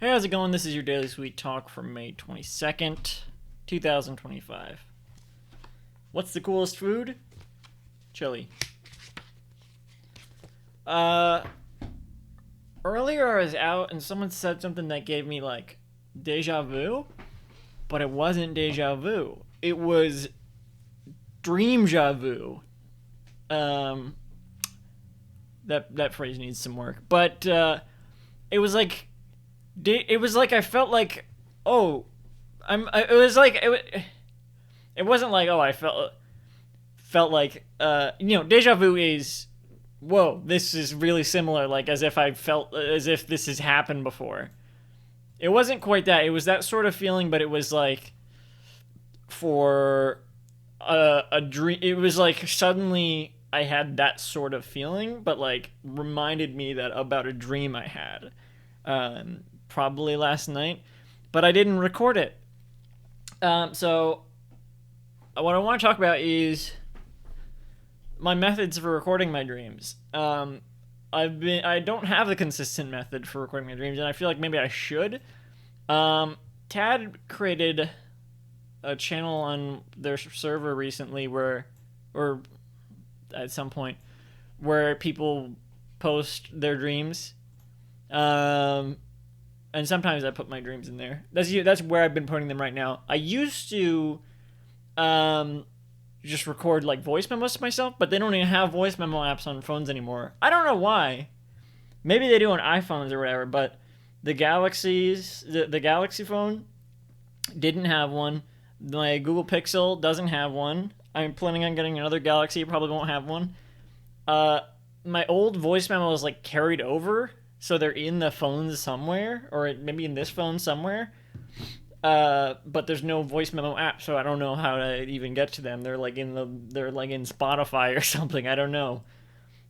Hey, how's it going? This is your Daily Sweet Talk for May 22nd, 2025. What's the coolest food? Chili. Uh, Earlier I was out and someone said something that gave me like deja vu, but it wasn't deja vu. It was dream ja vu. Um, that phrase needs some work, but it was like I felt like, oh, it was like it wasn't like, oh, I felt like, deja vu is, whoa, this is really similar, like as if I felt as if this has happened before. It wasn't quite that. It was that sort of feeling, but it was like for a dream. It was like suddenly I had that sort of feeling, but like reminded me that about a dream I had, probably last night, but I didn't record it. So what I want to talk about is my methods for recording my dreams. I don't have a consistent method for recording my dreams, and I feel like maybe I should. Tad created a channel on their server recently or at some point, where people post their dreams. And sometimes I put my dreams in there. That's where I've been putting them right now. I used to, just record like voice memos to myself, but they don't even have voice memo apps on phones anymore. I don't know why. Maybe they do on iPhones or whatever, but the the Galaxy phone didn't have one. My Google Pixel doesn't have one. I'm planning on getting another Galaxy. It probably won't have one. My old voice memos like carried over, so they're in the phones somewhere, or maybe in this phone somewhere. But there's no voice memo app, so I don't know how to even get to them. They're like in Spotify or something. I don't know.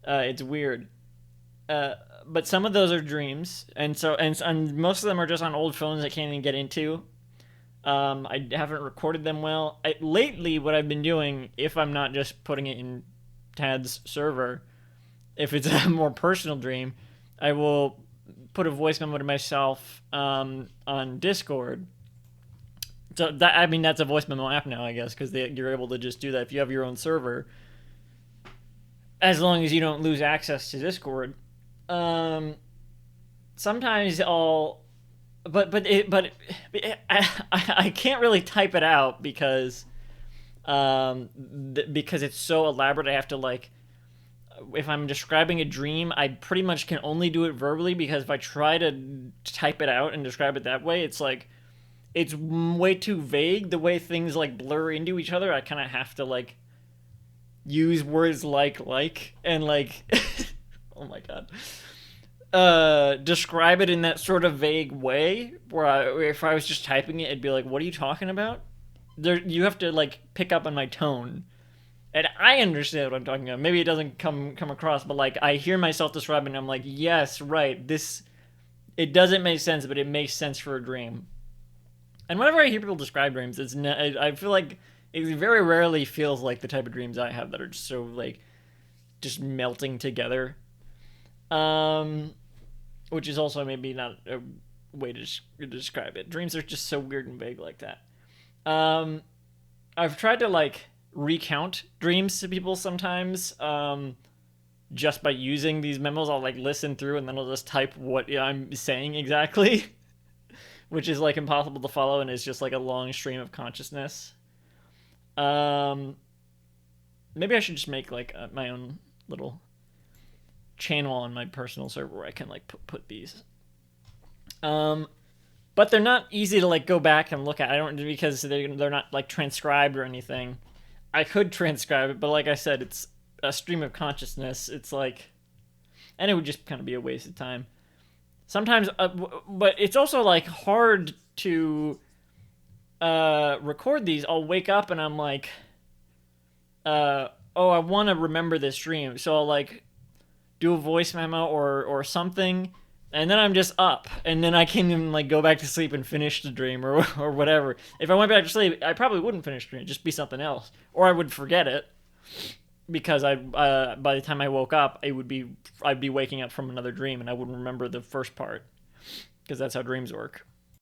It's weird. But some of those are dreams, and most of them are just on old phones I can't even get into. I haven't recorded them well. Lately, what I've been doing, if I'm not just putting it in Tad's server, if it's a more personal dream, I will put a voice memo to myself on Discord. So that's a voice memo app now, I guess, because you're able to just do that if you have your own server, as long as you don't lose access to Discord. Sometimes I can't really type it out because because it's so elaborate. I have to like, if I'm describing a dream, I pretty much can only do it verbally, because if I try to type it out and describe it that way, it's like it's way too vague. The way things like blur into each other, I kind of have to like use words like and like oh my god, describe it in that sort of vague way where if I was just typing it, it'd be like, what are you talking about? You have to like pick up on my tone, and I understand what I'm talking about. Maybe it doesn't come across, but like I hear myself describing, and I'm like, yes, right, this, it doesn't make sense, but it makes sense for a dream. And whenever I hear people describe dreams, I feel like it very rarely feels like the type of dreams I have that are just so like just melting together. Which is also maybe not a way to describe it. Dreams are just so weird and vague like that. I've tried to like recount dreams to people sometimes, just by using these memos. I'll like listen through and then I'll just type what I'm saying exactly, which is like impossible to follow, and it's just like a long stream of consciousness. Maybe I should just make like my own little channel on my personal server where I can like put these. But they're not easy to like go back and look at. I don't, because they're not like transcribed or anything. I could transcribe it, but like I said, it's a stream of consciousness. It's like, and it would just kind of be a waste of time. Sometimes, but it's also like hard to record these. I'll wake up and I'm like, oh, I want to remember this dream, so I'll like do a voice memo or something, and then I'm just up, and then I can even like go back to sleep and finish the dream or whatever. If I went back to sleep, I probably wouldn't finish the dream; it'd just be something else, or I would forget it, because by the time I woke up, I'd be waking up from another dream, and I wouldn't remember the first part. because that's how dreams work.